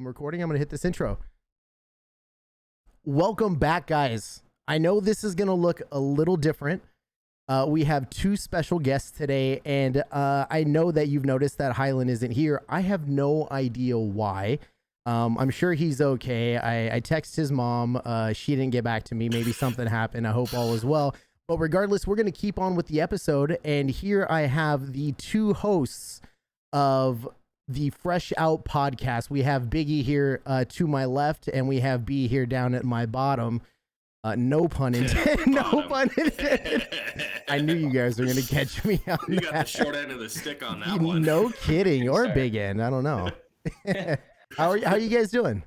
I'm recording. I'm going to hit this intro. Welcome back, guys. I know this is going to look a little different. We have two special guests today, and I know that you've noticed that Hyland isn't here. I have no idea why. I'm sure he's okay. I texted his mom. She didn't get back to me. Maybe something happened. I hope all is well. But regardless, we're going to keep on with the episode. And here I have the two hosts of the Freshout Podcast. We have Biggie here to my left, and we have B here down at my bottom. No pun intended. No pun intended. I knew you guys were going to catch me on You that. got the short end of the stick on that one. No kidding. Or big end. I don't know. How you guys doing?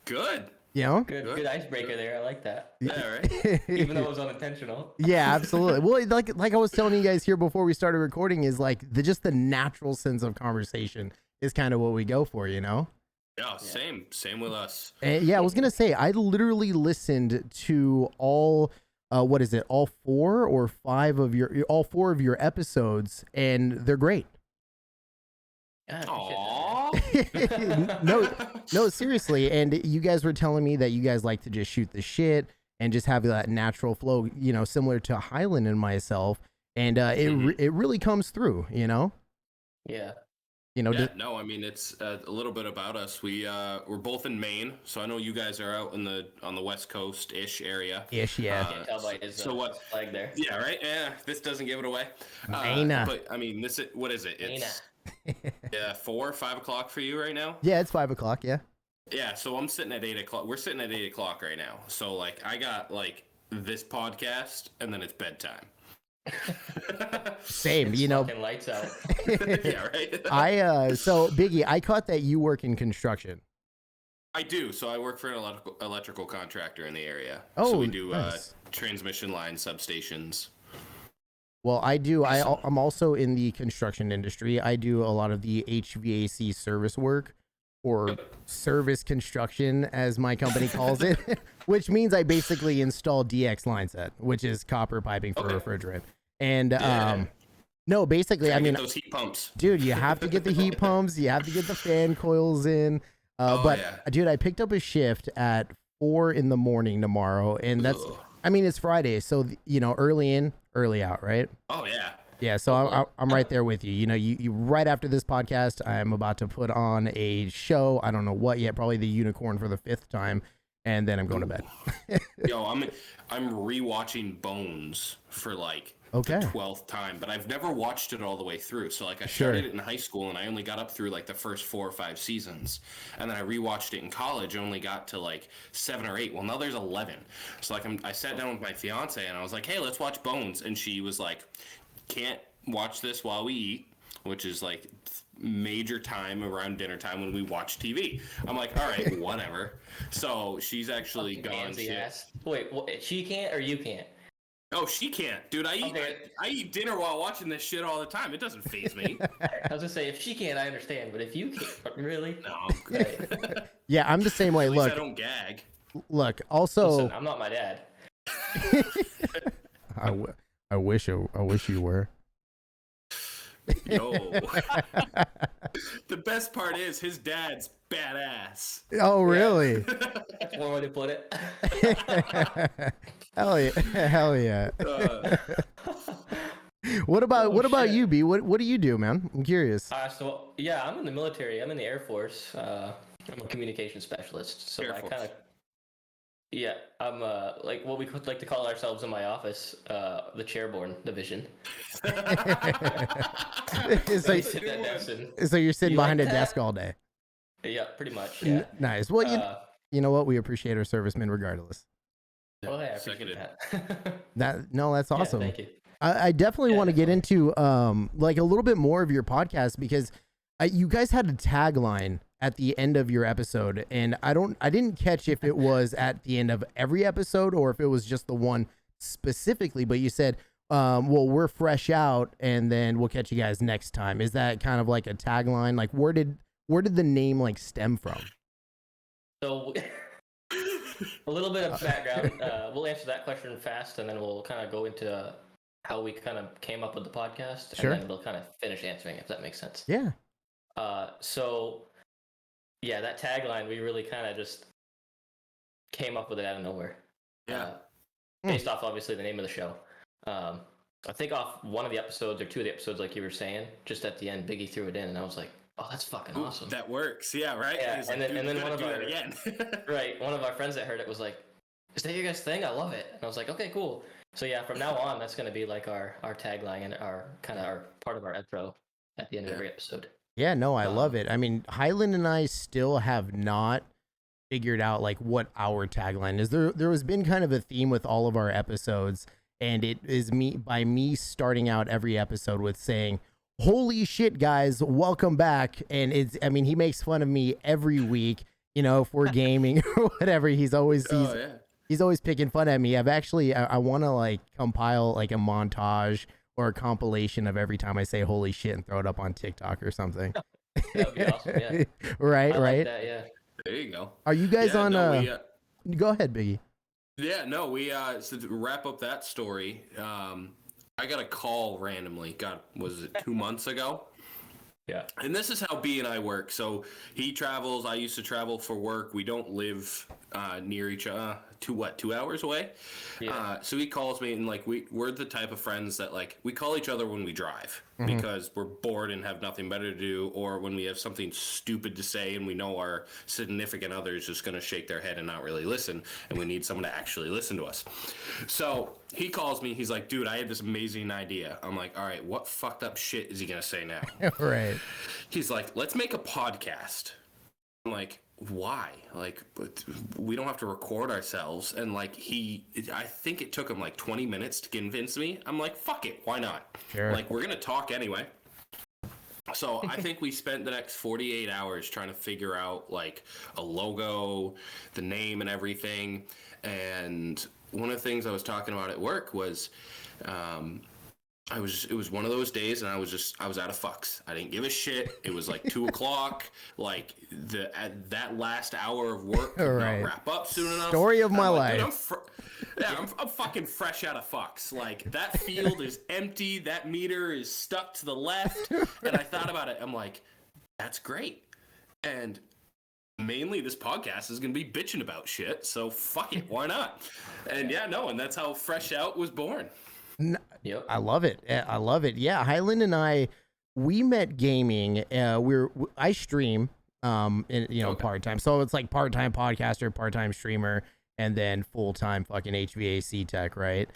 Good. You know? Good icebreaker there. I like that. Yeah, right. Even though it was unintentional. Yeah, absolutely. Well, like I was telling you guys here before we started recording, is like just the natural sense of conversation is kind of what we go for, you know? Yeah, same with us. And yeah, I was gonna say I literally listened to all all 4 or 5 of your episodes, and they're great. No, seriously. And you guys were telling me that you guys like to just shoot the shit and just have that natural flow, you know, similar to Hyland and myself. And it really comes through, you know? Yeah. You know, I mean, it's a little bit about us. We're both in Maine, so I know you guys are out on the West Coast ish area. Ish, yeah. Can't tell by his flag there. Yeah, right. Yeah, this doesn't give it away. Maine. But I mean, what is it? It's 4 or 5 o'clock for you right now. Yeah, it's 5 o'clock. Yeah. Yeah, so I'm sitting at 8 o'clock. We're sitting at 8 o'clock right now. So like, I got like this podcast, and then it's bedtime. Same, it's you know. Lights out. Yeah, right. So Biggie, I caught that you work in construction. I do. So I work for an electrical contractor in the area. Oh, so we do nice. Transmission line substations. Well, I do. I'm also in the construction industry. I do a lot of the HVAC service work, or service construction, as my company calls it, which means I basically install DX line set, which is copper piping for refrigerant. And no, basically, I mean, those heat pumps, dude, you have to get the heat pumps. You have to get the fan coils in. Dude, I picked up a shift at 4 in the morning tomorrow, and that's, I mean, it's Friday, so you know, early in, early out, right? Oh yeah. Yeah, so I'm right there with you. You know, you right after this podcast, I'm about to put on a show. I don't know what yet, probably the Unicorn for the 5th time, and then I'm going to bed. Yo, I'm rewatching Bones for like the 12th time, but I've never watched it all the way through. So like I started it in high school, and I only got up through like the first 4 or 5 seasons, and then I rewatched it in college. I only got to like 7 or 8. Well, now there's 11. So like I sat down with my fiance, and I was like, hey, let's watch Bones, and she was like, can't watch this while we eat, which is like major time around dinner time when we watch TV. I'm like, all right, whatever. So she's actually gone. Wait, she can't or you can't? Oh, she can't, dude. I eat dinner while watching this shit all the time. It doesn't faze me. I was gonna say, if she can't, I understand, but if you can't, really? No, I'm good. Yeah, I'm the same way. At least Look, I don't gag. Look, also, listen, I'm not my dad. I wish you were. Yo. The best part is his dad's badass. Oh, really? That's one way to put it. Hell yeah. What about you, B? What do you do, man? I'm curious. So yeah, I'm in the military. I'm in the Air Force. I'm a communication specialist. So I kind of, yeah, I'm like what we like to call ourselves in my office, the chairborne division. So you're sitting behind a desk all day. Yeah, pretty much. Yeah. Nice. Well, you know what? We appreciate our servicemen regardless. Oh, yeah, I appreciate that. That's awesome. Yeah, thank you. I definitely want to get into like a little bit more of your podcast, because you guys had a tagline at the end of your episode, and I didn't catch if it was at the end of every episode or if it was just the one specifically, but you said, well, we're fresh out and then we'll catch you guys next time. Is that kind of like a tagline? Like where did the name like stem from? So a little bit of background. We'll answer that question fast, and then we'll kind of go into how we kind of came up with the podcast. Sure. And then we'll kind of finish answering, if that makes sense. Yeah. So yeah, that tagline, we really kind of just came up with it out of nowhere. Yeah. Based off, obviously, the name of the show. I think off one of the episodes or two of the episodes, like you were saying, just at the end, Biggie threw it in, and I was like, "Oh, that's fucking awesome." That works, yeah, right. Yeah, and then one of our again. Right, one of our friends that heard it was like, "Is that your guys' thing? I love it." And I was like, "Okay, cool." So yeah, from now on, that's going to be like our tagline and our part of our intro at the end of every episode. Yeah, no, I love it. I mean, Hyland and I still have not figured out like what our tagline is. There has been kind of a theme with all of our episodes, and it is me starting out every episode with saying, "Holy shit, guys, welcome back." And he makes fun of me every week, if we're gaming or whatever. He's always picking fun at me. I want to like compile like a montage or a compilation of every time I say "holy shit" and throw it up on TikTok or something. That would be awesome, yeah. Right. Like that, yeah. There you go. Are you guys on? Go ahead, Biggie. Yeah, no, we so to wrap up that story. I got a call randomly. God, was it 2 months ago? Yeah. And this is how B and I work. So he travels. I used to travel for work. We don't live near each other. 2 hours away? Yeah. So he calls me, and like we're the type of friends that like we call each other when we drive because we're bored and have nothing better to do, or when we have something stupid to say and we know our significant other is just going to shake their head and not really listen, and we need someone to actually listen to us. So he calls me. He's like, "Dude, I had this amazing idea." I'm like, "All right, what fucked up shit is he going to say now?" Right. He's like, "Let's make a podcast." I'm like, "Why? Like, but we don't have to record ourselves." And like I think it took him like 20 minutes to convince me. I'm like, "Fuck it, why not?" Sure. Like, we're gonna talk anyway. So I think we spent the next 48 hours trying to figure out like a logo, the name, and everything. And one of the things I was talking about at work was, it was one of those days, and I was out of fucks. I didn't give a shit. It was like 2:00. Like that last hour of work could not wrap up soon enough. Story of my life. I'm fucking fresh out of fucks. Like, that field is empty. That meter is stuck to the left. And I thought about it. I'm like, that's great. And mainly this podcast is going to be bitching about shit. So fuck it. Why not? And and that's how Fresh Out was born. Yep. I love it. Yeah, Hyland and I, we met gaming. I stream, part-time. So it's like part-time podcaster, part-time streamer, and then full-time fucking HVAC tech, right?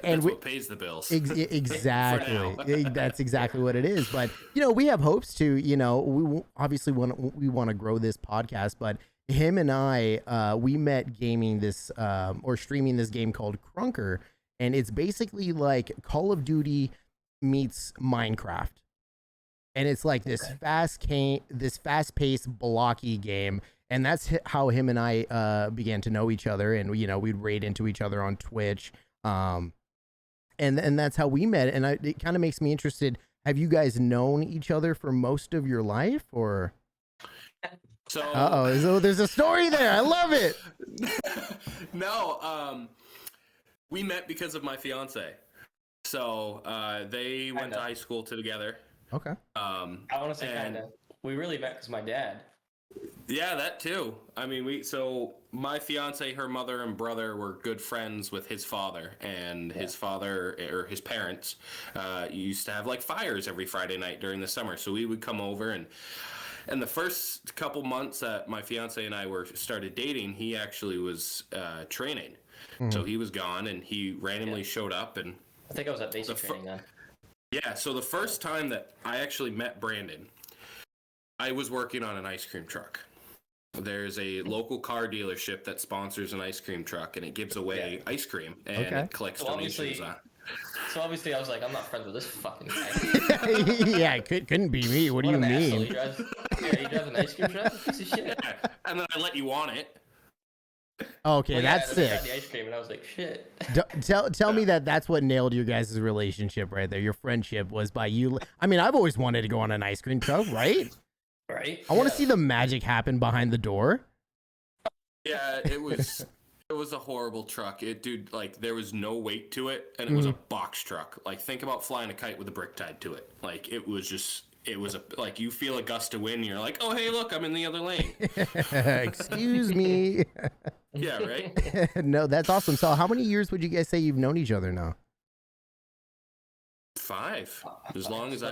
and what pays the bills. Exactly. That's exactly what it is. But, we have hopes to, we obviously want to grow this podcast, but him and I, we met gaming this, or streaming this game called Crunker. And it's basically like Call of Duty meets Minecraft. And it's like this fast-paced blocky game. And that's how him and I began to know each other. And, we'd raid into each other on Twitch. And that's how we met. And it kind of makes me interested. Have you guys known each other for most of your life, or? So there's a story there. I love it. No, we met because of my fiance. So they went to high school together. Okay. I want to say kind of. We really met because my dad. Yeah, that too. I mean, my fiance, her mother and brother were good friends with his father, and his father or his parents used to have like fires every Friday night during the summer. So we would come over, and the first couple months that my fiance and I started dating, he actually was training. Mm-hmm. So he was gone, and he randomly showed up, and I think I was at basic training then. Yeah, so the first time that I actually met Brandon, I was working on an ice cream truck. There's a local car dealership that sponsors an ice cream truck, and it gives away ice cream, and it collects donations on. So obviously I was like, I'm not friends with this fucking guy. Yeah, it couldn't be me. What do you mean? He drives an ice cream truck? Piece of shit. Yeah, and then I let you on it. Okay, that's sick. The ice cream, and I was like, shit. Tell me that's what nailed your guys' relationship right there. Your friendship was by you. I mean, I've always wanted to go on an ice cream truck, right? Right. I want to see the magic happen behind the door. Yeah, it was a horrible truck. Like, there was no weight to it, and it was a box truck. Like, think about flying a kite with a brick tied to it. Like, it was just it was like you feel a gust of wind, and you're like, oh hey, look, I'm in the other lane. Excuse me. Yeah, right. No, that's awesome. So how many years would you guys say you've known each other now? 5. As long as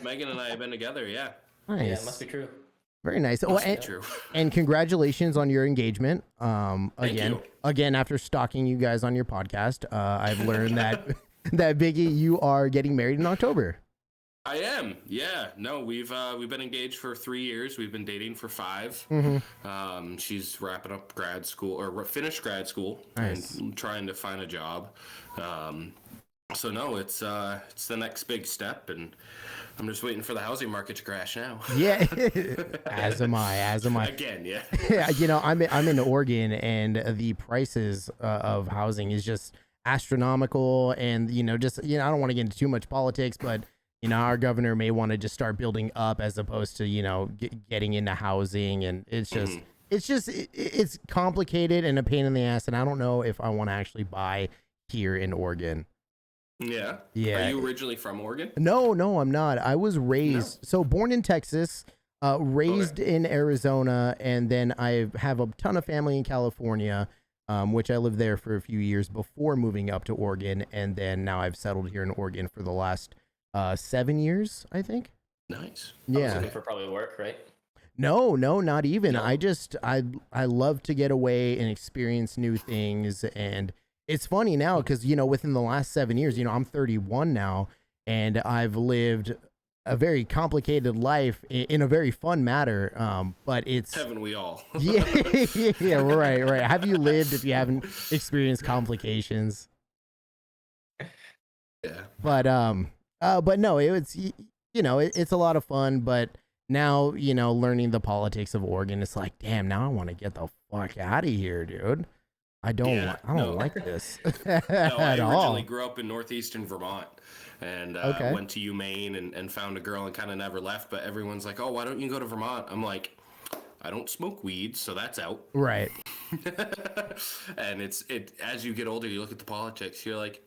Megan and I have been together, yeah. Nice. Yeah, it must be true. Very nice. True. And congratulations on your engagement. Thank you. Again, after stalking you guys on your podcast, I've learned that Biggie, you are getting married in October. I am. Yeah. No, we've been engaged for 3 years. We've been dating for 5. Mm-hmm. She's wrapping up grad school or finished grad school. Nice. And trying to find a job. So no, it's the next big step, and I'm just waiting for the housing market to crash now. Yeah, as am I. Again, yeah. Yeah, you know, I'm in Oregon, and the prices of housing is just astronomical, and I don't want to get into too much politics, but our governor may want to just start building up as opposed to getting into housing, and it's just it's complicated and a pain in the ass, and I don't know if I want to actually buy here in Oregon. Yeah. Yeah. Are you originally from Oregon? No, I'm not. I was raised, so born in Texas, raised in Arizona, and then I have a ton of family in California, which I lived there for a few years before moving up to Oregon, and then now I've settled here in Oregon for the last 7 years, I think. Nice. Yeah. For probably work, right? No, not even. No. I love to get away and experience new things, and it's funny now because, within the last 7 years, I'm 31 now, and I've lived a very complicated life in a very fun manner. But it's... Haven't we all? yeah, right. Have you lived if you haven't experienced complications? Yeah. But no, it's a lot of fun, but now, learning the politics of Oregon, it's like, damn, now I want to get the fuck out of here, dude. I don't like this I all. originally grew up in northeastern Vermont, and went to UMaine and found a girl and kind of never left. But everyone's like, "Oh, why don't you go to Vermont?" I'm like, "I don't smoke weed, so that's out." Right. And as you get older, you look at the politics. You're like,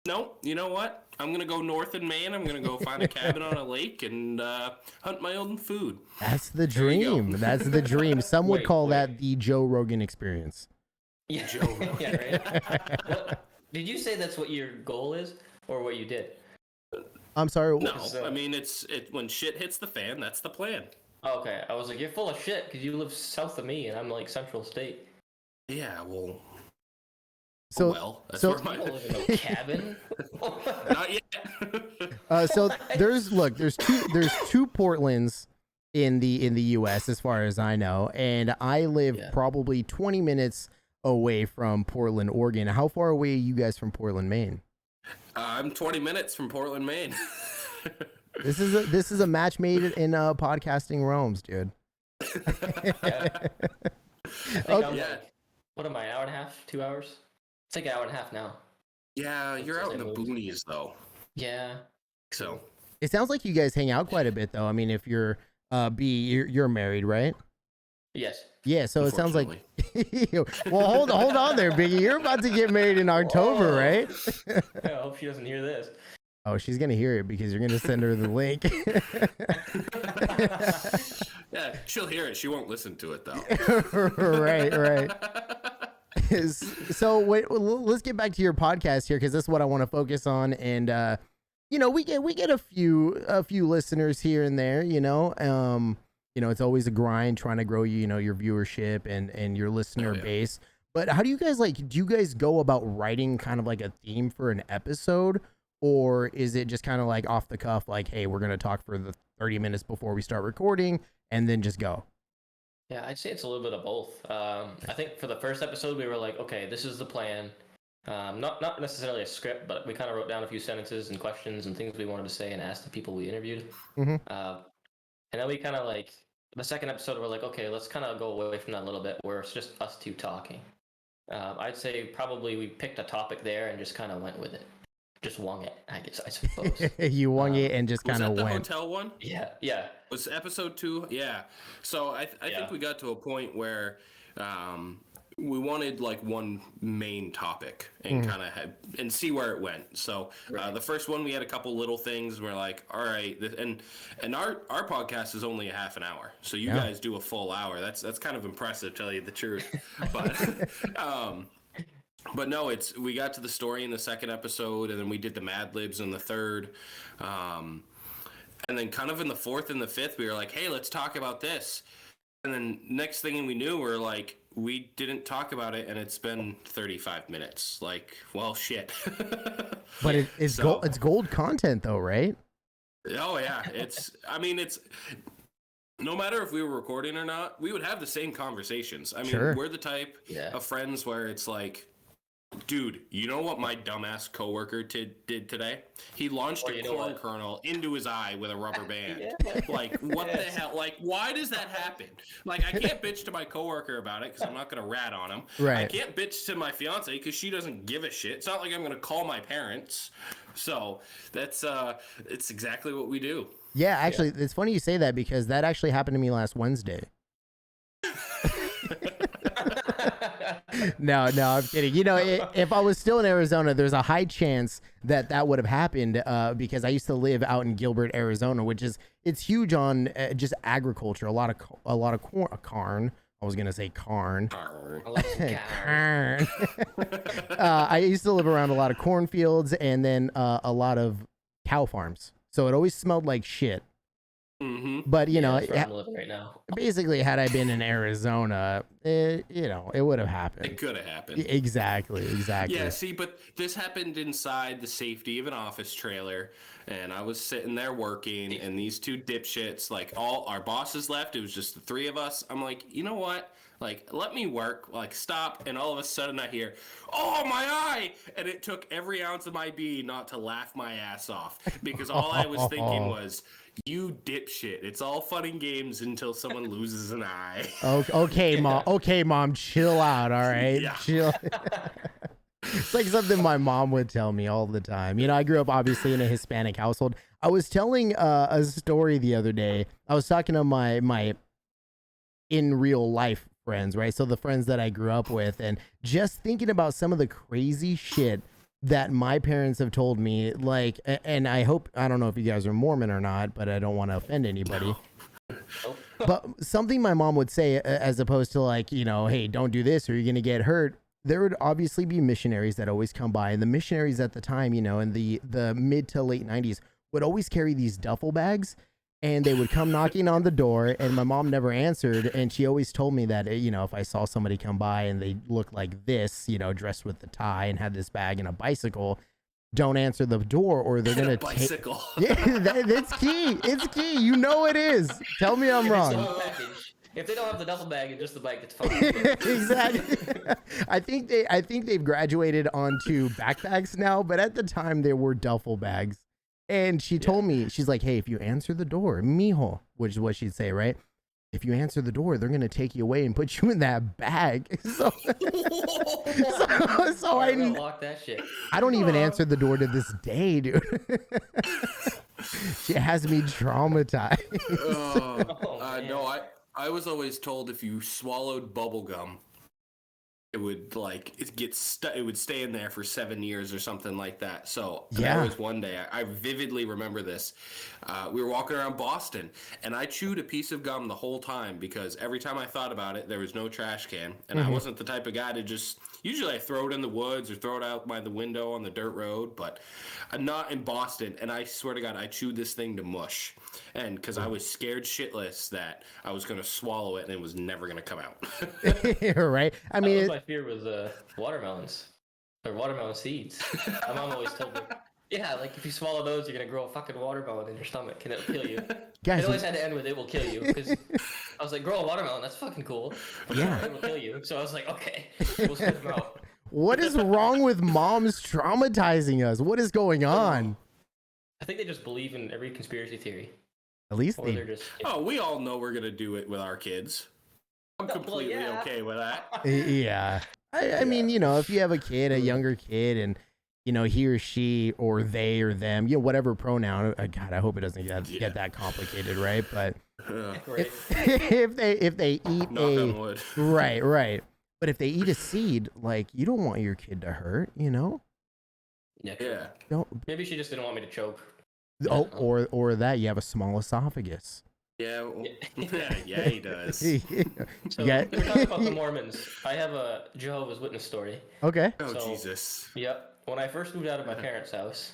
"No, you know what? I'm gonna go north in Maine. I'm gonna go find a cabin on a lake and hunt my own food." That's the dream. That's the dream. Some would call that the Joe Rogan experience. Yeah. Yeah, right. Did you say that's what your goal is, or what you did? I'm sorry. No, I mean it's when shit hits the fan. That's the plan. Okay, I was like, you're full of shit because you live south of me and I'm like Central State. Yeah, well. That's where my live in a cabin. Not yet. So there's two Portlands in the U.S. as far as I know, and I live probably 20 minutes away from Portland, Oregon. How far away are you guys from Portland, Maine? I'm 20 minutes from Portland, Maine. This is a match made in podcasting realms, dude. What am I, an hour and a half, 2 hours? It's like an hour and a half now. Yeah, you're out in the boonies, though. Yeah. So it sounds like you guys hang out quite a bit, though. I mean, if you're you're married, right? Yes. Yeah, so it sounds like. Well, hold on there, Biggie. You're about to get married in October, right? I hope she doesn't hear this. Oh, she's gonna hear it because you're gonna send her the link. Yeah, she'll hear it. She won't listen to it though. Right. So wait, let's get back to your podcast here because that's what I want to focus on, and we get a few listeners here and there, it's always a grind trying to grow your viewership and your listener base. But how do you guys go about writing kind of like a theme for an episode, or is it just kind of like off the cuff, like, hey, we're gonna talk for the 30 minutes before we start recording and then just go? Yeah, I'd say it's a little bit of both. I think for the first episode we were like, okay, this is the plan. Not necessarily a script, but we kind of wrote down a few sentences and questions and things we wanted to say and ask the people we interviewed. Mm-hmm. And then we kind of like the second episode, we're like, okay, let's kind of go away from that a little bit where it's just us two talking. I'd say probably we picked a topic there and just kind of went with it. Just wung it, I suppose. You wung it and just kind of went. Was that the hotel one? Yeah. Was episode 2? Yeah. So I think we got to a point where we wanted like one main topic and kind of and see where it went. So the first one, we had a couple little things. We're like, all right, and our podcast is only a half an hour, so you guys do a full hour. That's kind of impressive, tell you the truth. But no, we got to the story in the second episode, and then we did the Mad Libs in the third, and then kind of in the fourth and the fifth, we were like, hey, let's talk about this. And then next thing we knew, we're like, we didn't talk about it, and it's been 35 minutes. Like, well, shit. But it's gold content, though, right? Oh yeah, it's no matter if we were recording or not, we would have the same conversations. I mean, we're the type of friends where it's like, dude, you know what my dumbass coworker did today? He launched a corn kernel into his eye with a rubber band. Like, what the hell? Like, why does that happen? Like, I can't bitch to my coworker about it because I'm not going to rat on him. Right. I can't bitch to my fiance because she doesn't give a shit. It's not like I'm going to call my parents. So that's it's exactly what we do. Yeah, actually, it's funny you say that because that actually happened to me last Wednesday. No, I'm kidding. You know, if I was still in Arizona, there's a high chance that would have happened because I used to live out in Gilbert, Arizona, it's huge on just agriculture. A lot of corn. I was gonna say carn. Carn. I used to live around a lot of cornfields and then a lot of cow farms. So it always smelled like shit. Mm-hmm. But you know, right now. Basically, had I been in Arizona, it would have happened. It could have happened. Exactly. Yeah. See, but this happened inside the safety of an office trailer, and I was sitting there working, and these two dipshits, like all our bosses left. It was just the three of us. I'm like, you know what? Like, let me work. Like, stop. And all of a sudden, I hear, "Oh, my eye!" And it took every ounce of my being not to laugh my ass off because all I was thinking was, you dipshit. It's all fun and games until someone loses an eye. Okay, Mom. Okay, Mom. Chill out, all right? Yeah. Chill. It's like something my mom would tell me all the time. You know, I grew up obviously in a Hispanic household. I was telling a story the other day. I was talking to my in real life friends, right? So the friends that I grew up with, and just thinking about some of the crazy shit that my parents have told me, like, and I don't know if you guys are Mormon or not, but I don't want to offend anybody. But something my mom would say, as opposed to like, you know, hey, don't do this or you're going to get hurt. There would obviously be missionaries that always come by. And the missionaries at the time, you know, in the mid to late 90s would always carry these duffel bags. And they would come knocking on the door, and my mom never answered. And she always told me that, you know, if I saw somebody come by and they looked like this, you know, dressed with the tie and had this bag and a bicycle, don't answer the door or they're going to take... bicycle. Yeah, it's key. It's key. You know it is. Tell me I'm wrong. If they don't have the duffel bag and just the bike, it's fine. Exactly. I think they've graduated onto backpacks now, but at the time they were duffel bags. And she told me, she's like, hey, if you answer the door, mijo, which is what she'd say, right? If you answer the door, they're going to take you away and put you in that bag. So I lock that shit. I don't even answer the door to this day, dude. She has me traumatized. No, I was always told if you swallowed bubble gum, it would it would stay in there for 7 years or something like that. So there was one day, I vividly remember this. We were walking around Boston, and I chewed a piece of gum the whole time because every time I thought about it, there was no trash can, and I wasn't the type of guy to just. Usually, I throw it in the woods or throw it out by the window on the dirt road, but I'm not in Boston. And I swear to God, I chewed this thing to mush, and because I was scared shitless that I was going to swallow it and it was never going to come out. Right? I mean, my fear was watermelons or watermelon seeds. My mom always told me, yeah, like if you swallow those, you're gonna grow a fucking watermelon in your stomach and it'll kill you. Guys, it always had to end with "it will kill you" because I was like, grow a watermelon, that's fucking cool. Yeah, it will kill you. So I was like, okay, we'll spit them out. What is wrong with moms traumatizing us? What is going on? I think they just believe in every conspiracy theory. At least they're just. Oh, we all know we're gonna do it with our kids. I'm completely okay with that. Yeah. I mean, you know, if you have a kid, a younger kid, and, you know, he or she or they or them, you know, whatever pronoun, God, I hope it doesn't get that complicated, right? But if they eat right. But if they eat a seed, like, you don't want your kid to hurt, you know? Yeah. Don't. Maybe she just didn't want me to choke. Oh, or that you have a small esophagus. Yeah, yeah, he does. So we're talking about the Mormons. I have a Jehovah's Witness story. Okay. Oh, Jesus. Yep. When I first moved out of my parents' house,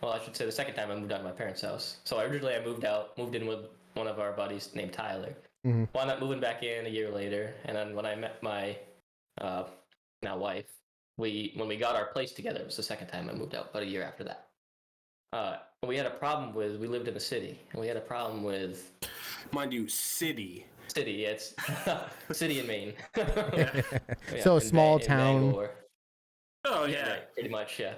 well, I should say the second time I moved out of my parents' house. So originally I moved in with one of our buddies named Tyler. Mm-hmm. Wound up moving back in a year later, and then when I met my now wife, when we got our place together, it was the second time I moved out, about a year after that. We had a problem with, we lived in a city, and we had a problem with... Mind you, city. Yeah, it's city in Maine. Yeah, so a small town. Oh, yeah. Right, pretty much, yeah.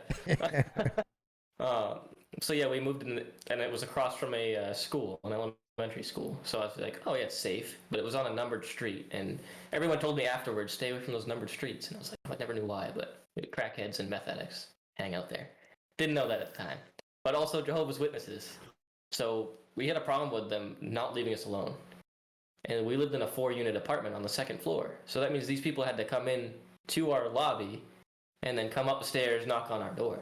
So yeah, we moved in, and it was across from a school, an elementary school. So I was like, oh yeah, it's safe. But it was on a numbered street, and everyone told me afterwards, stay away from those numbered streets. And I was like, I never knew why, but crackheads and meth addicts hang out there. Didn't know that at the time. But also Jehovah's Witnesses. So we had a problem with them not leaving us alone. And we lived in a 4-unit apartment on the second floor. So that means these people had to come in to our lobby and then come up the stairs, knock on our door.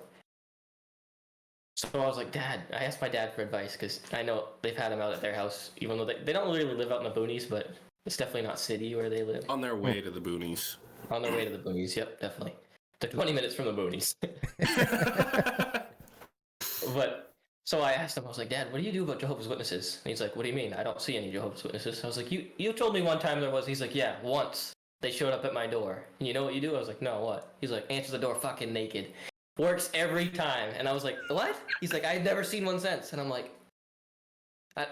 So I was like, Dad, I asked my dad for advice because I know they've had them out at their house, even though they don't really live out in the boonies, but it's definitely not city where they live. On their way to the boonies. On their way to the boonies, yep, definitely. They're 20 minutes from the boonies. But, so I asked him, I was like, Dad, what do you do about Jehovah's Witnesses? And he's like, what do you mean? I don't see any Jehovah's Witnesses. I was like, you told me one time there was. He's like, yeah, once. They showed up at my door. And you know what you do? I was like, no, what? He's like, answer the door fucking naked. Works every time. And I was like, what? He's like, I've never seen one since. And I'm like,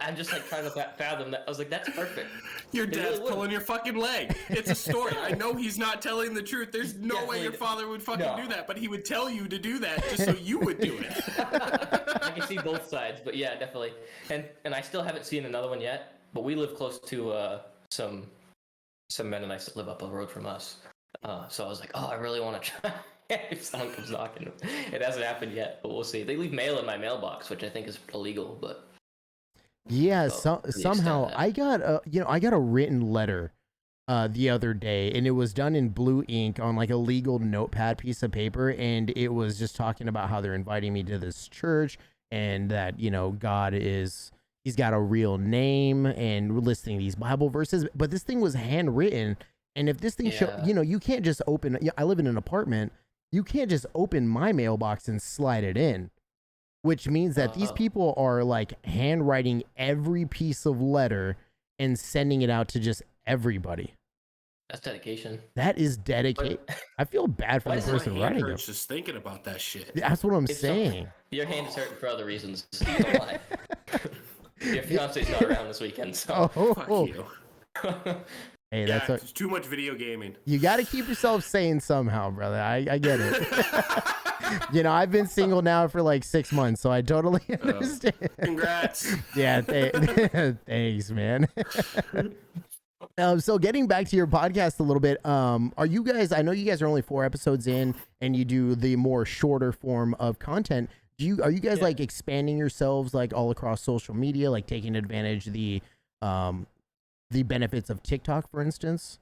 I'm just like trying to fathom that. I was like, that's perfect. Your dad's really pulling your fucking leg. It's a story. I know he's not telling the truth. There's no way your father would fucking do that, but he would tell you to do that just so you would do it. I can see both sides, but yeah, definitely. And I still haven't seen another one yet, but we live close to some Mennonites that live up the road from us. So I was like, oh, I really want to try. If someone comes knocking, it hasn't happened yet, but we'll see. They leave mail in my mailbox, which I think is illegal, but yeah, somehow I got a written letter the other day, and it was done in blue ink on like a legal notepad piece of paper, and it was just talking about how they're inviting me to this church, and that, you know, God is, he's got a real name, and listing these Bible verses. But this thing was handwritten, and if this thing you can't just open. I live in an apartment. You can't just open my mailbox and slide it in. Which means that these people are like handwriting every piece of letter and sending it out to just everybody. That's dedication. That is dedication. I feel bad for the person writing it. Just thinking about that shit. That's what I'm saying. Your hand is hurting for other reasons. Your fiance's not around this weekend, so fuck you. Hey, it's too much video gaming. You got to keep yourself sane somehow, brother. I get it. You know, I've been single now for like 6 months, so I totally understand. Congrats. Yeah, thanks, man. So getting back to your podcast a little bit, are you guys, I know you guys are only 4 episodes in and you do the more shorter form of content. Are you guys like expanding yourselves like all across social media, like taking advantage of the benefits of TikTok, for instance?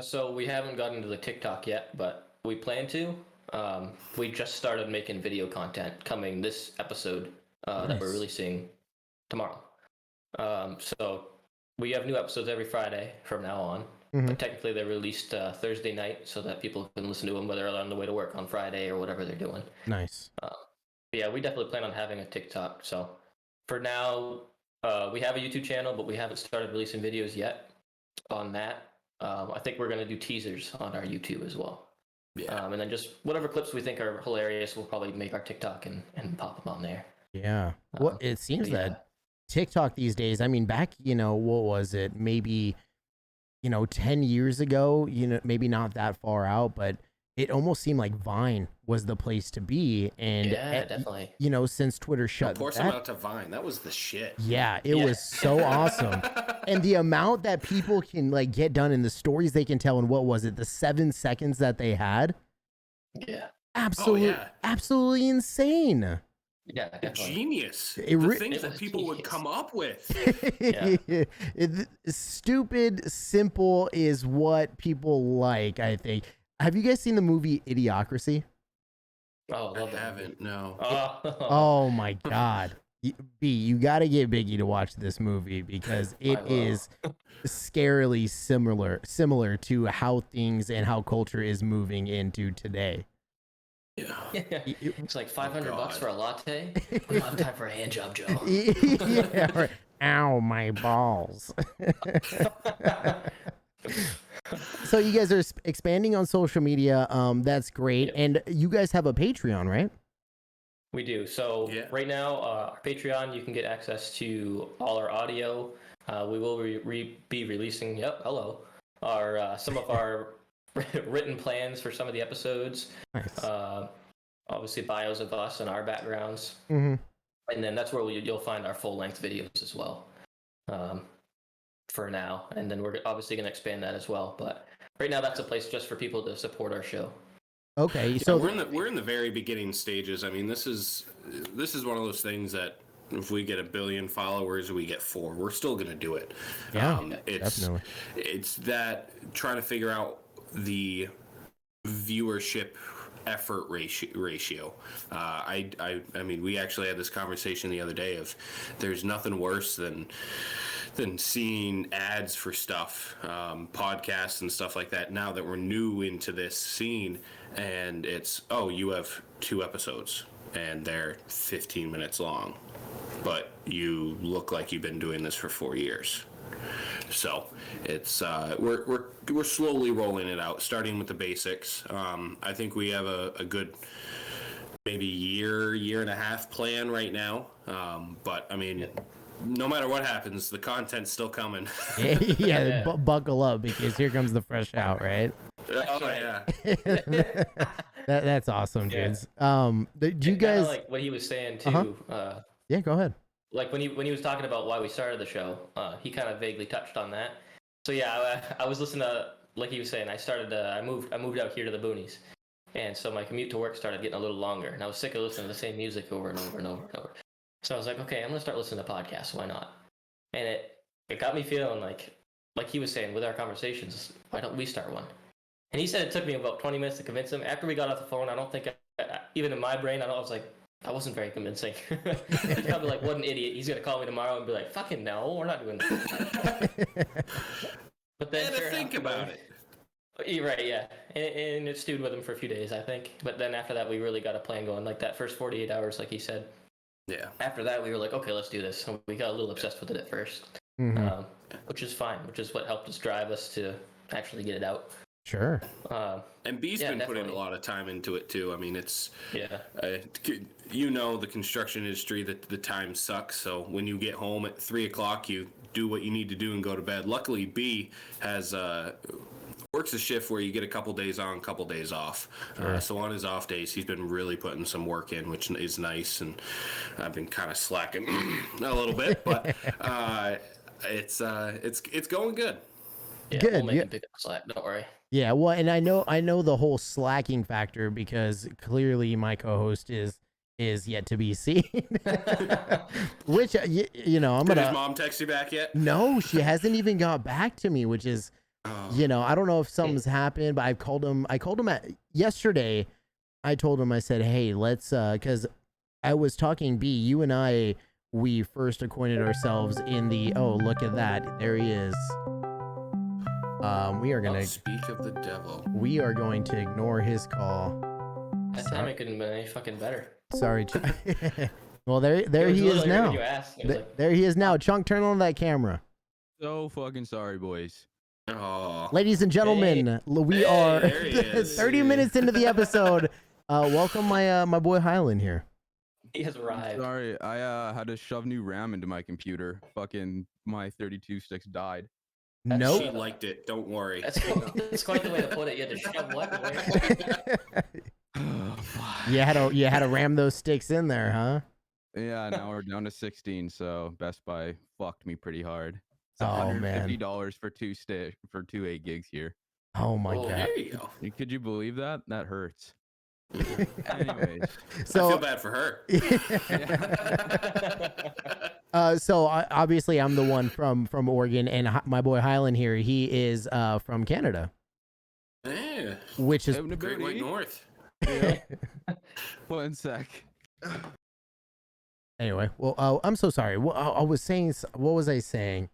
So we haven't gotten into the TikTok yet, but we plan to. We just started making video content coming this episode that we're releasing tomorrow. So we have new episodes every Friday from now on. Mm-hmm. But technically they're released Thursday night so that people can listen to them whether they're on the way to work on Friday or whatever they're doing. Nice. Yeah, we definitely plan on having a TikTok. So for now, we have a YouTube channel, but we haven't started releasing videos yet on that. I think we're going to do teasers on our YouTube as well. Yeah. And then just whatever clips we think are hilarious, we'll probably make our TikTok and pop them on there. Yeah. Well, it seems that TikTok these days, I mean, back, what was it? Maybe, 10 years ago, maybe not that far out, but it almost seemed like Vine was the place to be. And, definitely. Since Twitter shut Pour some out to Vine. That was the shit. Yeah, it was so awesome. And the amount that people can like get done in the stories they can tell in what was it, the 7 seconds that they had? Yeah. Absolutely insane. Yeah, definitely. Genius. The things that people would come up with. Stupid, simple is what people like, I think. Have you guys seen the movie Idiocracy? Oh, I haven't. No. Oh my God. B, you got to get Biggie to watch this movie because it is scarily similar to how things and how culture is moving into today. Yeah. It's like $500 for a latte. We don't have time for a hand job, Joe. Yeah. Right. Ow, my balls. So you guys are expanding on social media. That's great. Yep. And you guys have a Patreon, right? We do. So right now, our Patreon, you can get access to all our audio. We will be releasing, our some of our written plans for some of the episodes. Nice. Obviously, bios of us and our backgrounds. Mm-hmm. And then that's where you'll find our full-length videos as well. For now, and then we're obviously going to expand that as well. But right now, that's a place just for people to support our show. Okay, so we're in the very beginning stages. I mean, this is one of those things that if we get 1 billion followers, we get 4. We're still going to do it. Yeah, definitely. It's that trying to figure out the viewership effort ratio. I mean, we actually had this conversation the other day of there's nothing worse than seeing ads for stuff, podcasts and stuff like that now that we're new into this scene, and it's, you have 2 episodes and they're 15 minutes long, but you look like you've been doing this for 4 years. So it's we're slowly rolling it out, starting with the basics. I think we have a good maybe year and a half plan right now, but I mean, no matter what happens, the content's still coming. Buckle up because here comes the Freshout, right? Oh yeah. That's awesome, dudes. Do you guys like what he was saying too? Yeah, go ahead. Like when he was talking about why we started the show, he kind of vaguely touched on that. So yeah, I was listening to, like he was saying, I moved out here to the boonies, and so my commute to work started getting a little longer, and I was sick of listening to the same music over and over and over and over. So I was like, okay, I'm gonna start listening to podcasts. Why not? And it got me feeling like he was saying with our conversations, why don't we start one? And he said it took me about 20 minutes to convince him. After we got off the phone, I don't think even in my brain, I was like, I wasn't very convincing. He's probably like, what an idiot. He's gonna call me tomorrow and be like, fucking no, we're not doing that. But then think about it. You're right, yeah. And it stewed with him for a few days, I think. But then after that, we really got a plan going. Like that first 48 hours, like he said. Yeah. After that, we were like, okay, let's do this. And we got a little obsessed with it at first, which is fine, which is what helped us drive us to actually get it out. Sure. And B's been putting a lot of time into it too. I mean, it's the construction industry, that the time sucks. So when you get home at 3:00, you do what you need to do and go to bed. Luckily, B has works a shift where you get a couple days on, couple days off. Sure. So on his off days, he's been really putting some work in, which is nice. And I've been kind of slacking a little bit, but it's going good. Yeah, good. We'll make him pick up slack. Don't worry. Yeah, well, and I know the whole slacking factor because clearly my co-host is yet to be seen. Which I'm gonna. Did his mom text you back yet? No, she hasn't even got back to me, which is. I don't know if something's happened, but I called him yesterday. I told him, I said, hey, let's, cause I was talking B, you and I, we first acquainted ourselves in the, look at that. There he is. We are going to speak of the devil. We are going to ignore his call. That time it couldn't be any fucking better. Sorry. Well, there he is now. There he is now. Chunk, turn on that camera. So fucking sorry, boys. Oh. Ladies and gentlemen, we are 30 minutes into the episode. Welcome my boy Hyland here. He has arrived. Sorry, I had to shove new RAM into my computer. Fucking my 32 sticks died. No, she liked it. Don't worry. That's quite the way to put it. You had to shove what? You had to ram those sticks in there, huh? Yeah. Now we're down to 16. So Best Buy fucked me pretty hard. $150 for two 8 gigs here. Oh my god! There you go. Could you believe that? That hurts. Anyways, so I feel bad for her. So obviously I'm the one from Oregon, and my boy Hyland here, he is from Canada. Yeah. Which is Great White North. Yeah. 1 sec. Anyway, well, I'm so sorry. What was I saying?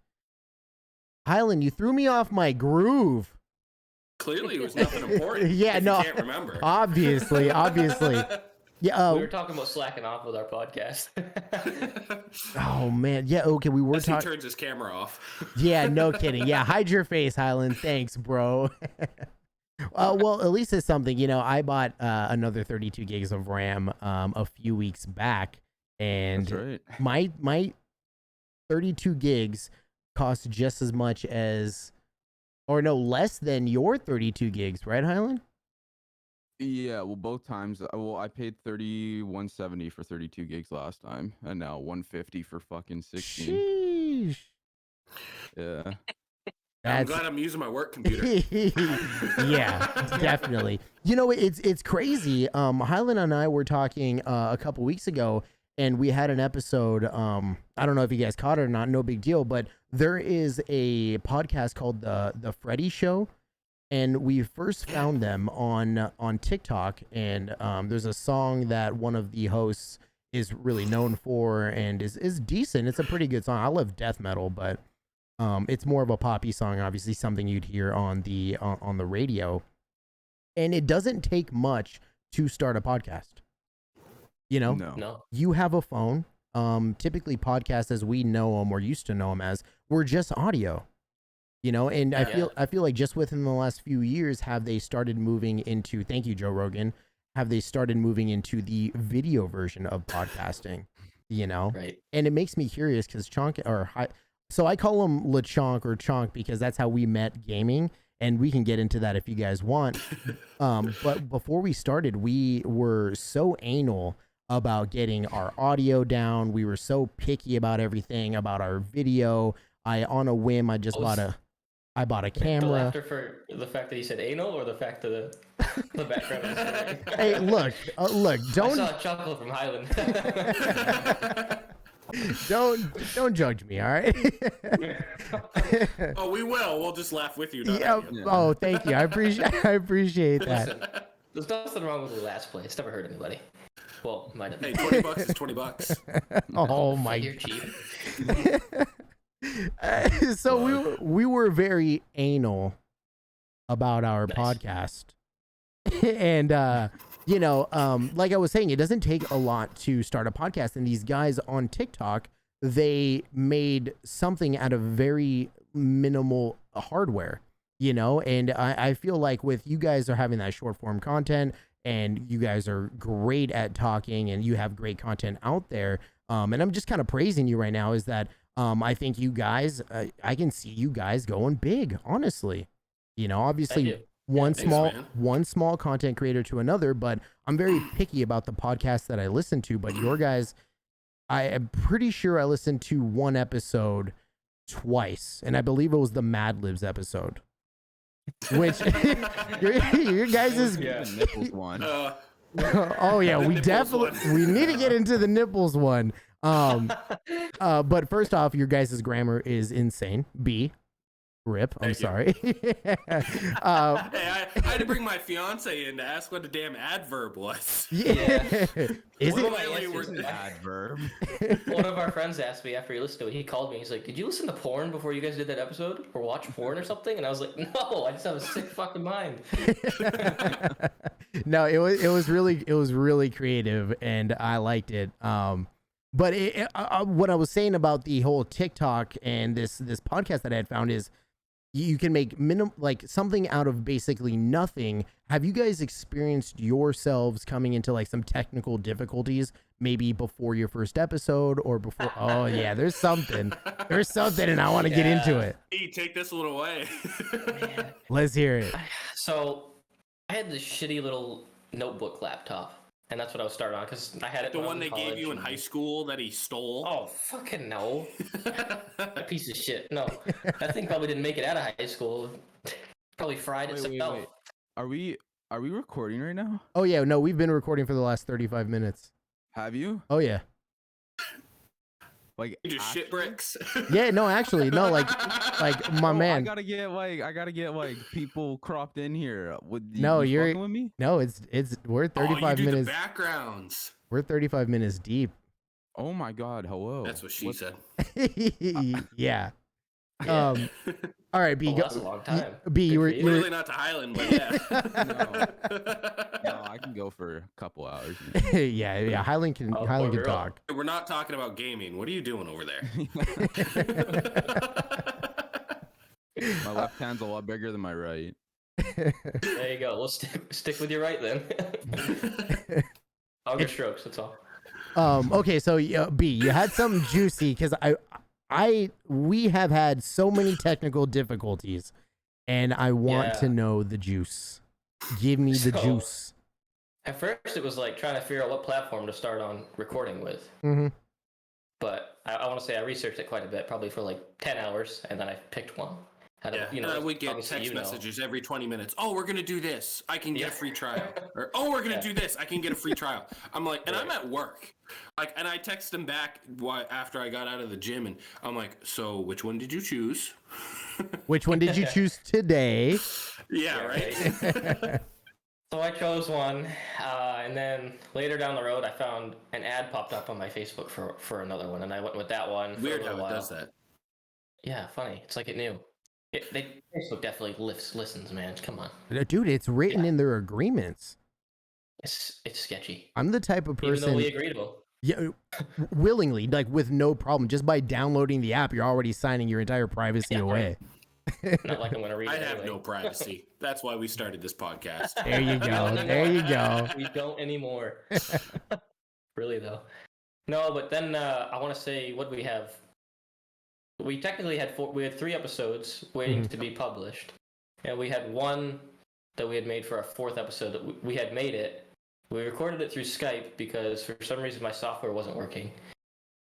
Hyland, you threw me off my groove. Clearly, it was nothing important. Yeah, no, you can't remember. Obviously. Yeah, we were talking about slacking off with our podcast. Oh man, yeah, okay, we were talking. He turns his camera off. Yeah, no kidding. Yeah, hide your face, Hyland. Thanks, bro. Well, at least it's something. I bought another 32 gigs of RAM a few weeks back, and that's right. my 32 gigs cost just as much as, or no, less than your 32 gigs, right, Hyland? Yeah, well, both times. I paid $31.70 for 32 gigs last time, and now $150 for fucking 16. Sheesh. Yeah. I'm glad I'm using my work computer. Yeah, definitely. It's crazy. Hyland and I were talking a couple weeks ago, and we had an episode. I don't know if you guys caught it or not. No big deal. But there is a podcast called the Freddy Show. And we first found them on TikTok, and there's a song that one of the hosts is really known for and is decent. It's a pretty good song. I love death metal, but it's more of a poppy song, obviously something you'd hear on the radio. And it doesn't take much to start a podcast. No. You have a phone. Typically podcasts as we know them or used to know them as were just audio. And I feel like just within the last few years have they started moving into, thank you, Joe Rogan, have they started moving into the video version of podcasting, Right. And it makes me curious because so I call him LeChonk or Chonk because that's how we met gaming, and we can get into that if you guys want. But before we started, we were so anal about getting our audio down. We were so picky about everything, about our video. On a whim, I bought a camera. Laughter for the fact that you said anal, or the fact that the background of the story? Hey, look, don't. I saw a chuckle from Highland. Don't judge me, all right? Oh, we will. We'll just laugh with you. Yeah. Oh, thank you. I appreciate that. Listen, there's nothing wrong with the last play. It's never hurt anybody. Well, might have. Hey, $20 is $20. Oh my. You're cheap. So we were very anal about our podcast, and like I was saying, it doesn't take a lot to start a podcast. And these guys on TikTok, they made something out of very minimal hardware, and I feel like with you guys are having that short form content, and you guys are great at talking, and you have great content out there. And I'm just kind of praising you right now is that I think you guys, I can see you guys going big, honestly. Obviously one small content creator to another, but I'm very picky about the podcasts that I listen to. But your guys, I am pretty sure I listened to one episode twice, and I believe it was the Mad Libs episode. Which your guys is nipples one. Oh yeah, we need to get into the nipples one. But first off, your guys' grammar is insane. Rip. I'm sorry. Hey, I had to bring my fiance in to ask what the damn adverb was. Yeah. Is it an adverb? One of our friends asked me after he listened to it. He called me. He's like, "Did you listen to porn before you guys did that episode, or watch porn or something?" And I was like, "No, I just have a sick fucking mind." No, it was really creative, and I liked it. But what I was saying about the whole TikTok and this podcast that I had found is you can make something out of basically nothing. Have you guys experienced yourselves coming into like some technical difficulties maybe before your first episode or before? Oh yeah, there's something, and I want to get into it. Hey, take this one away. Let's hear it. So I had this shitty little notebook laptop. And that's what I was starting on, because I had it. The one they gave you in high school that he stole? Oh, fucking no. A piece of shit. No. That thing probably didn't make it out of high school. Probably fried itself. Wait. Are we Are we recording right now? Oh yeah, no, we've been recording for the last 35 minutes. Have you? Oh yeah. Like you just shit bricks. Yeah, no, actually, no, like my man. I gotta get like people cropped in here. No, you're fucking with me. No, we're 35 minutes. The backgrounds. We're 35 minutes deep. Oh my God! Hello. That's what she said. Yeah. All right, B. That's a long time. B, you were really not to Highland, but yeah. No, I can go for a couple hours. yeah. Highland can talk. We're not talking about gaming. What are you doing over there? My left hand's a lot bigger than my right. There you go. We'll stick with your right then. I'll get strokes. That's all. Okay, so B, you had something juicy because we have had so many technical difficulties, and I want to know the juice. Give me the juice. At first, it was like trying to figure out what platform to start on recording with. Mm-hmm. But I want to say I researched it quite a bit, probably for like 10 hours, and then I picked one. We get text messages every 20 minutes. Oh, we're gonna do this. I can get a free trial. Or we're gonna do this. I can get a free trial. I'm like, and I'm at work. And I text them back after I got out of the gym, and I'm like, so which one did you choose? Which one did you choose today? Yeah, right. So I chose one, and then later down the road, I found an ad popped up on my Facebook for another one, and I went with that one. Weird how it does that. Yeah, funny. It's like it knew. Facebook definitely listens, man. Come on, dude. It's written in their agreements. It's sketchy. I'm the type of person. Even though we agreed to. Yeah, willingly, like with no problem. Just by downloading the app, you're already signing your entire privacy away. Right. Not like I'm gonna read. I have no privacy. That's why we started this podcast. There you go. There you go. We don't anymore. Really though. No, but then I want to say what we have. We technically had 3 episodes waiting to be published, and we had one that we had made for our 4th episode. That we had made it. We recorded it through Skype because for some reason my software wasn't working.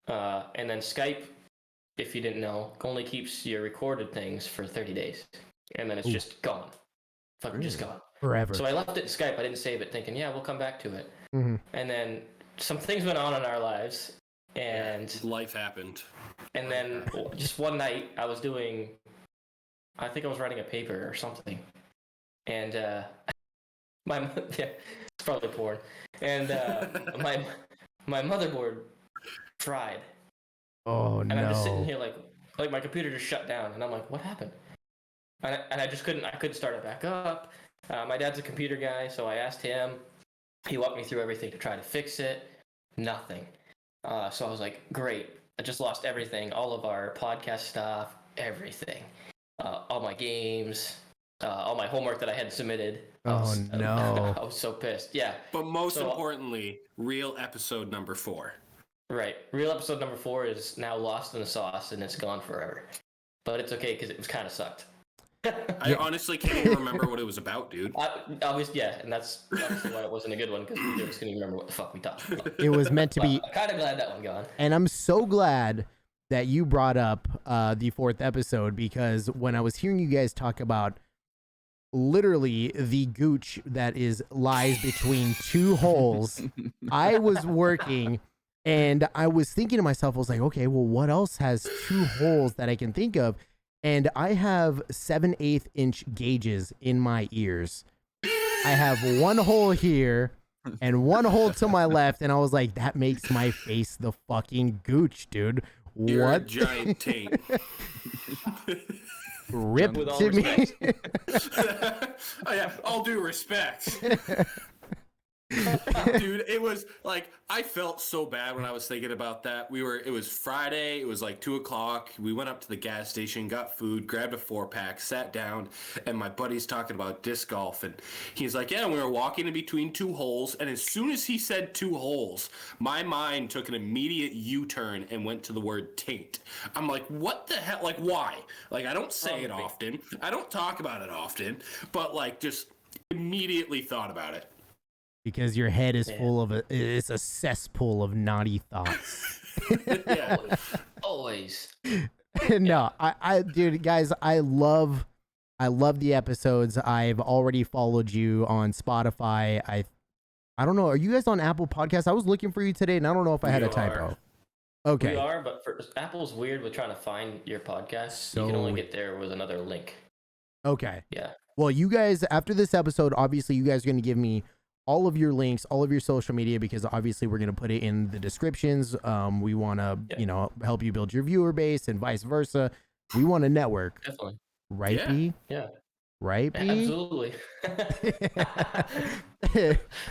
And then Skype, if you didn't know, only keeps your recorded things for 30 days, and then it's just gone. Fucking just gone forever. So I left it in Skype. I didn't save it, thinking, we'll come back to it. Mm-hmm. And then some things went on in our lives, and life happened. And then just one night, I was writing a paper or something, and it's probably porn, and my motherboard fried. Oh no! And I'm just sitting here like my computer just shut down, and I'm like, what happened? And I just couldn't start it back up. My dad's a computer guy, so I asked him. He walked me through everything to try to fix it. Nothing. So I was like, great. I just lost everything, all of our podcast stuff, everything. All my games, all my homework that I had submitted. No. I was so pissed. Yeah. But most importantly, real episode number 4. Right. Real episode number 4 is now lost in the sauce, and it's gone forever. But it's okay, because it was kind of sucked. I honestly can't even remember what it was about, dude. Obviously, and that's obviously why it wasn't a good one, because we just couldn't even remember what the fuck we talked about. It was meant to be. I'm kind of glad that one gone. And I'm so glad that you brought up the 4th episode, because when I was hearing you guys talk about literally the gooch that lies between 2 holes, I was working and I was thinking to myself, I was like, okay, well, what else has 2 holes that I can think of? And I have 7/8 inch gauges in my ears. I have 1 hole here and 1 hole to my left, and I was like, that makes my face the fucking gooch, dude. You're what? A giant taint. Rip to me. Oh yeah, all due respect. Dude, it was like, I felt so bad when I was thinking about that. It was Friday, it was like 2:00. We went up to the gas station, got food, grabbed a 4-pack, sat down, and my buddy's talking about disc golf, and he's like, yeah, we were walking in between 2 holes, and as soon as he said 2 holes, my mind took an immediate U-turn and went to the word taint. I'm like, what the hell? Like, why? Like, I don't say it often. I don't talk about it often, but like, just immediately thought about it. Because your head is full of it's a cesspool of naughty thoughts. Yeah, always. No, I dude, guys, I love I love the episodes. I've already followed you on Spotify. I don't know. Are you guys on Apple Podcasts? I was looking for you today, and I don't know if I had a typo. Okay. We are, but Apple's weird with trying to find your podcast. So you can only get there with another link. Okay. Yeah. Well, you guys, after this episode, obviously you guys are going to give me all of your links, all of your social media, because obviously we're going to put it in the descriptions. We want to, help you build your viewer base and vice versa. We want to network. Definitely. Right, B? Yeah. Right, B? Absolutely.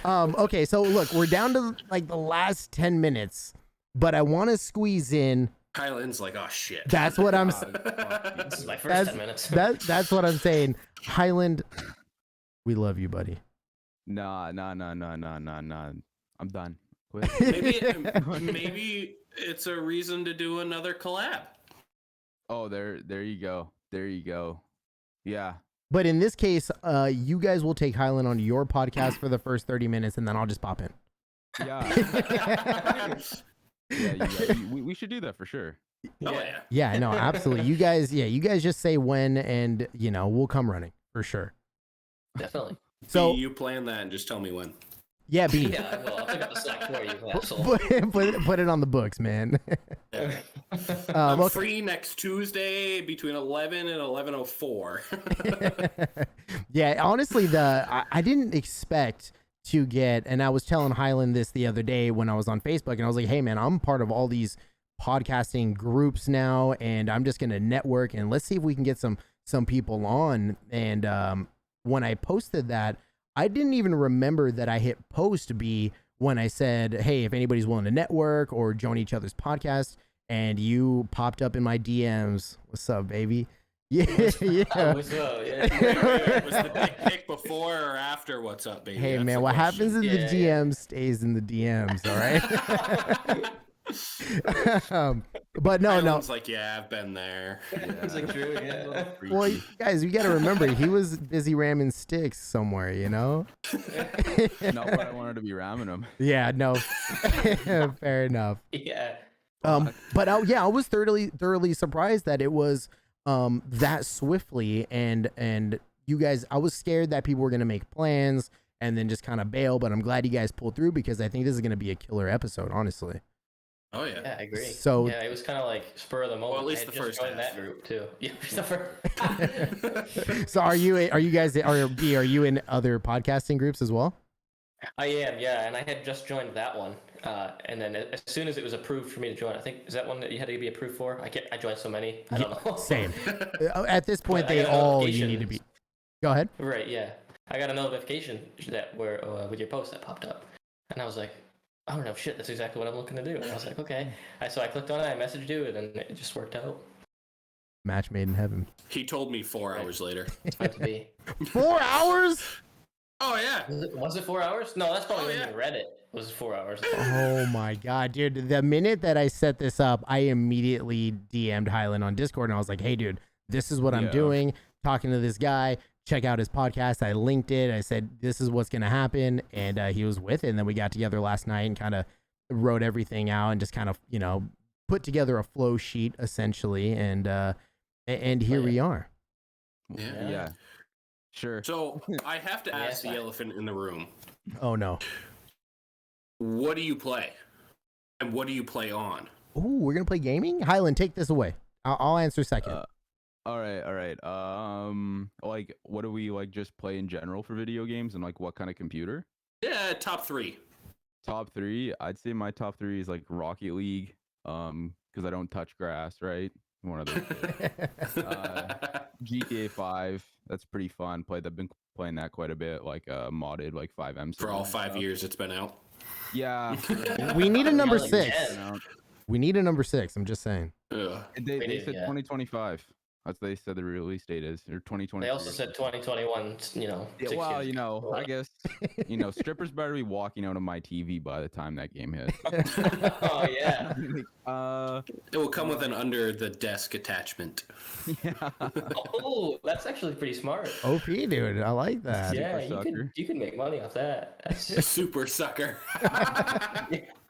Okay, so look, we're down to like the last 10 minutes, but I want to squeeze in. Highland's like, oh shit. That's what I'm. This is my first 10 minutes. That's what I'm saying. Highland, we love you, buddy. Nah. I'm done. Quit. Maybe it's a reason to do another collab. Oh, there you go. Yeah. But in this case, you guys will take Highland on your podcast for the first 30 minutes, and then I'll just pop in. Yeah. We should do that for sure. Yeah, no, absolutely. You guys just say when, and we'll come running for sure. Definitely. So you plan that and just tell me when. Yeah, B. Yeah, I will. I'll pick up the slack for you, asshole. Put it on the books, man. I'm free next Tuesday between 11 and 11:04. Yeah, honestly, I didn't expect to get, and I was telling Highland this the other day when I was on Facebook, and I was like, hey, man, I'm part of all these podcasting groups now, and I'm just going to network, and let's see if we can get some people on. And when I posted that, I didn't even remember that I hit post B when I said, hey, if anybody's willing to network or join each other's podcast, and you popped up in my DMs. What's up, baby? Yeah. What's up? Yeah. Was the dick pic before or after what's up, baby? Hey, That's man, what happens in the DMs stays in the DMs, all right? But no. It's like, yeah, I've been there. It's like true, yeah. Well, guys, you got to remember, he was busy ramming sticks somewhere, Not what I wanted to be ramming them. Yeah, no. Fair enough. Yeah. But I was thoroughly surprised that it was that swiftly, and you guys, I was scared that people were going to make plans and then just kind of bail, but I'm glad you guys pulled through, because I think this is going to be a killer episode, honestly. Oh yeah. Yeah, I agree. So yeah, it was kind of like spur of the moment. Well, at least I the first joined half. that group too. Yeah, the first. So are you guys are you in other podcasting groups as well? I am, yeah, and I had just joined that one, and then as soon as it was approved for me to join, I think is that one that you had to be approved for. I joined so many, I don't know. Same. At this point, But I they got all you need to be. Go ahead. Right, yeah. I got a notification that where with your post that popped up, and I was like, oh no, shit, that's exactly what I'm looking to do. And I was like, okay. So I clicked on it, I messaged you, and then it just worked out. Match made in heaven. He told me 4 hours later. It's meant to be. 4 hours? Oh yeah. Was it 4 hours? No, that's probably when you read it. Was 4 hours? Oh my god, dude! The minute that I set this up, I immediately DM'd Highland on Discord, and I was like, "Hey, dude, this is what I'm doing. Talking to this guy. Check out his podcast." I linked it. I said, "This is what's gonna happen," and he was with it. And then we got together last night and kind of wrote everything out and just kind of put together a flow sheet essentially, and here we are. Yeah. Sure. So I have to ask the elephant in the room. Oh no. What do you play? And what do you play on? Ooh, we're gonna play gaming? Highland, take this away. I'll answer second. All right. Like, what do we just play in general for video games, and what kind of computer? Yeah, top 3. Top 3, I'd say my top 3 is Rocket League, because I don't touch grass, right? One of those. GTA 5, that's pretty fun. I've been playing that quite a bit, modded 5M. For all 5 years it's been out. Yeah. We need a number 6. We need a number 6. I'm just saying. Ugh. They said 2025. That's what they said the release date is, or 2020. They also said 2021. Yeah, well, I guess strippers better be walking out of my TV by the time that game hits. Oh yeah. It will come with an under the desk attachment. Yeah. Oh, that's actually pretty smart. OP, dude. I like that. Yeah, you can make money off that. That's Super sucker.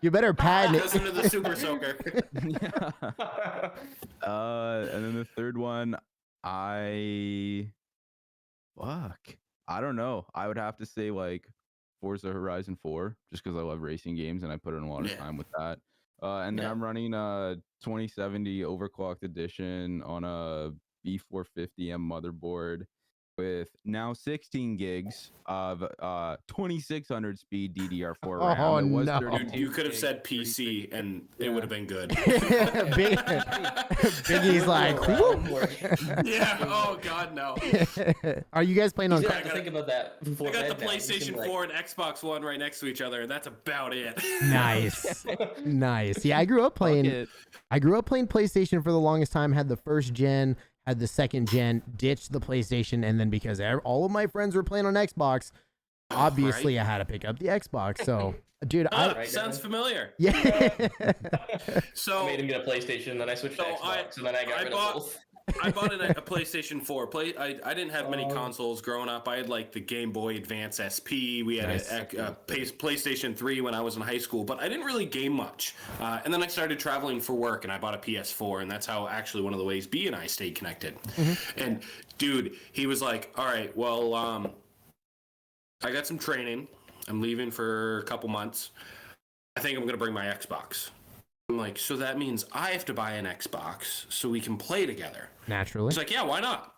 You better patent it. Listen to the super soaker. And then the third one, I Fuck. I don't know. I would have to say like Forza Horizon 4, just because I love racing games and I put in a lot of time with that. And then I'm running a 2070 overclocked edition on a B450M motherboard with now 16 gigs of 2600 speed DDR4 RAM. Oh, It was no. 32 You could have gigs, said PC and it would have been good. Biggie's like, whoop. Yeah. Oh God, no. Are you guys playing on? You have to think about that. I got the PlayStation 4 and Xbox One right next to each other, and that's about it. Nice, nice. Yeah, I grew up playing PlayStation for the longest time. Had the first gen, had the second gen, ditched the PlayStation, and then because all of my friends were playing on Xbox, obviously I had to pick up the Xbox. So, dude, sounds familiar. Yeah. So I made him get a PlayStation, then I switched to Xbox, and then I got rid of both. I bought a PlayStation 4. I didn't have many consoles growing up. I had like the Game Boy Advance SP. We had a PlayStation 3 when I was in high school, but I didn't really game much. And then I started traveling for work, and I bought a PS4, and that's how actually one of the ways B and I stayed connected. Mm-hmm. And dude, he was like, "All right, well, I got some training. I'm leaving for a couple months. I think I'm gonna bring my Xbox." I'm like, so that means I have to buy an Xbox so we can play together. Naturally. He's like, yeah, why not?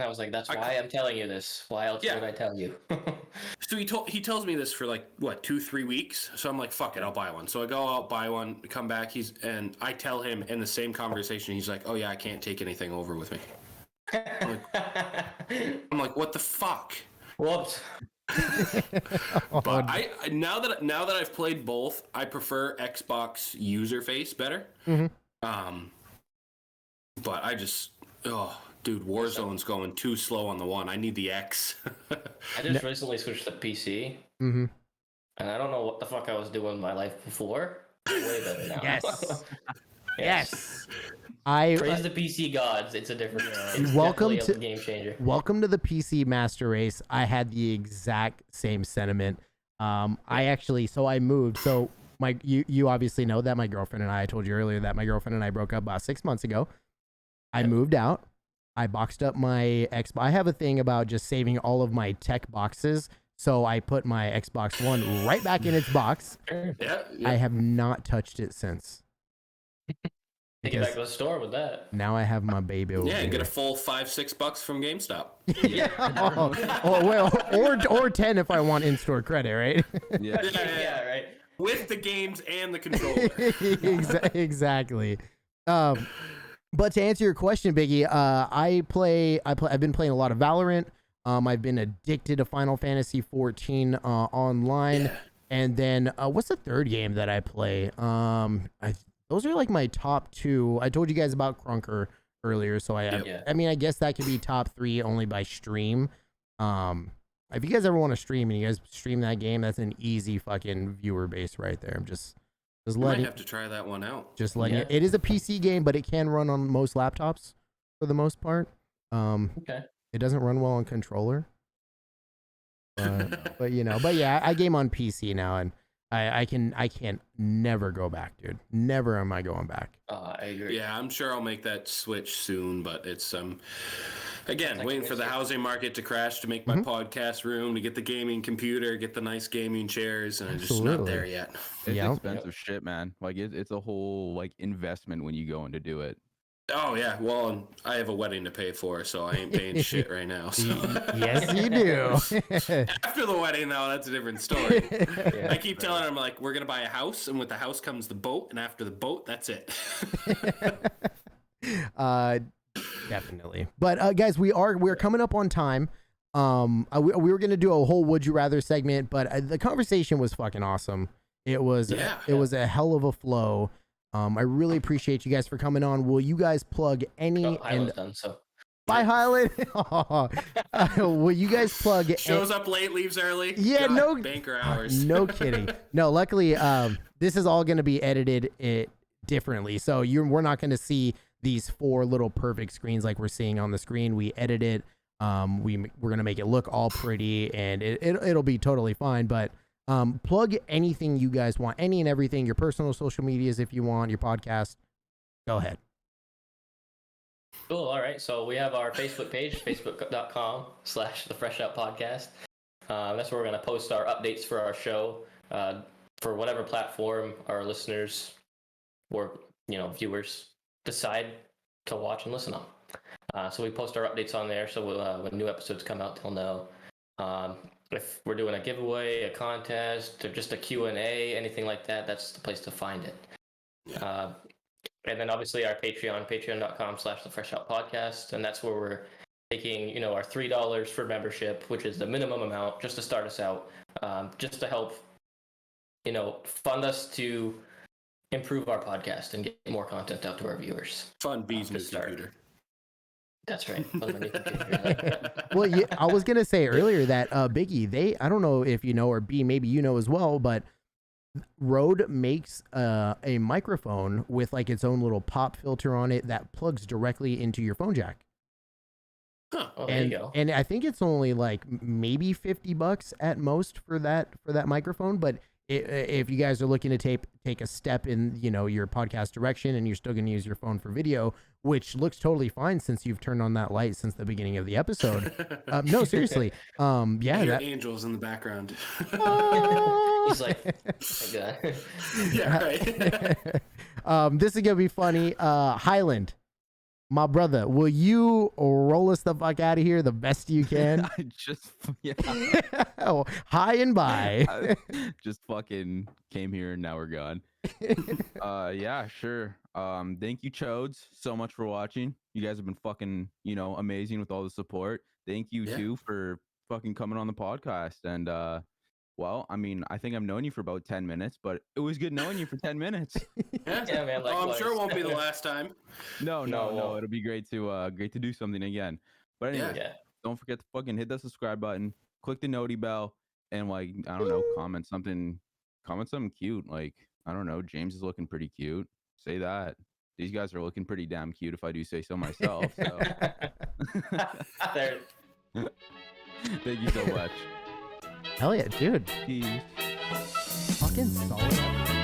I was like, that's why I'm telling you this. Why else would I tell you? So he tells me this for like, what, 2-3 weeks? So I'm like, fuck it, I'll buy one. So I go out, buy one, come back, and I tell him in the same conversation, he's like, oh yeah, I can't take anything over with me. I'm like, what the fuck? Whoops. But I now that I've played both, I prefer Xbox user face better. Mm-hmm. But I just dude, Warzone's going too slow on the one. I need the X. I just recently switched to PC. Mm-hmm. And I don't know what the fuck I was doing in my life before. Way better now. Yes. Yes. Praise the PC gods. It's a different. It's welcome to a game changer. Welcome to the PC Master Race. I had the exact same sentiment. I moved. So you obviously know that my girlfriend and I told you earlier that my girlfriend and I broke up about 6 months ago. I moved out. I boxed up my Xbox. I have a thing about just saving all of my tech boxes. So I put my Xbox One right back in its box. Yeah. I have not touched it since. Take it back to the store with that. Now I have my baby over Yeah, here. get a full $5-6 from GameStop. Or 10 if I want in-store credit, right? Yeah, right. With the games and the controller. Exactly. But to answer your question, Biggie, I've been playing a lot of Valorant. I've been addicted to Final Fantasy 14 online. Yeah. And then what's the third game that I play? Those are like my top two. I told you guys about Crunker earlier, so I mean, I guess that could be top 3 only by stream. If you guys ever want to stream and you guys stream that game, that's an easy fucking viewer base right there. I'm just letting. Might have to try that one out. Just letting it is a PC game, but it can run on most laptops for the most part. Okay. It doesn't run well on controller. But yeah, I game on PC now, and I can't never go back, dude. Never am I going back. I agree. Yeah, I'm sure I'll make that switch soon, but it's again, waiting for the housing market to crash to make my podcast room, to get the gaming computer, get the nice gaming chairs, and I'm just not there yet. It's expensive shit, man. Like it's a whole like investment when you go in to do it. Oh yeah, well, I have a wedding to pay for, so I ain't paying shit right now. So. Yes, you do. After the wedding, though, that's a different story. I keep telling her, I'm like, we're gonna buy a house, and with the house comes the boat, and after the boat, that's it. Definitely. But guys, we're coming up on time. We were gonna do a whole Would You Rather segment, but the conversation was fucking awesome. It was a hell of a flow. I really appreciate you guys for coming on. Will you guys plug any? Highland's done, so. Bye, Highland. Will you guys plug? Shows up late, leaves early. Yeah, God, no banker hours. No kidding. No, luckily, this is all going to be edited differently. So we're not going to see these 4 little perfect screens like we're seeing on the screen. We edit it. We're going to make it look all pretty, and it'll be totally fine. But plug anything you guys want, any and everything, your personal social medias if you want, your podcast. Go ahead. Cool. All right. So we have our Facebook page, facebook.com/the Freshout Podcast. That's where we're going to post our updates for our show, for whatever platform our listeners or viewers decide to watch and listen on. So we post our updates on there, so when new episodes come out, they'll know. If we're doing a giveaway, a contest, or just a Q&A, anything like that, that's the place to find it. Yeah. And then obviously our patreon.com/the Freshout Podcast, and that's where we're taking, our $3 for membership, which is the minimum amount, just to start us out, just to help, fund us to improve our podcast and get more content out to our viewers. Fund B's new computer. That's right. Well, yeah, I was gonna say earlier that Biggie, I don't know if you know, or B, maybe you know as well, but Rode makes a microphone with like its own little pop filter on it that plugs directly into your phone jack. Huh. Oh, there you go. And I think it's only like maybe $50 at most for that microphone, but if you guys are looking to take a step in, your podcast direction, and you're still going to use your phone for video, which looks totally fine since you've turned on that light since the beginning of the episode. No, seriously. Yeah. Angels in the background. He's like, oh my God. Yeah, right. This is going to be funny. Highland, my brother, will you roll us the fuck out of here the best you can? Oh, hi and bye. I just fucking came here and now we're gone. Yeah, sure. Thank you, Chodes, so much for watching. You guys have been fucking, amazing with all the support. Thank you too for fucking coming on the podcast. And well, I mean, I think I've known you for about 10 minutes, but it was good knowing you for 10 minutes. Yeah, man. I'm sure it won't be the last time. No. It'll be great to do something again. But anyway, don't forget to fucking hit that subscribe button, click the noti bell, and like, I don't know, comment something cute. Like, I don't know, James is looking pretty cute. Say that. These guys are looking pretty damn cute, if I do say so myself. So. Thank you so much. Hell yeah, dude. Peace. Fucking solid.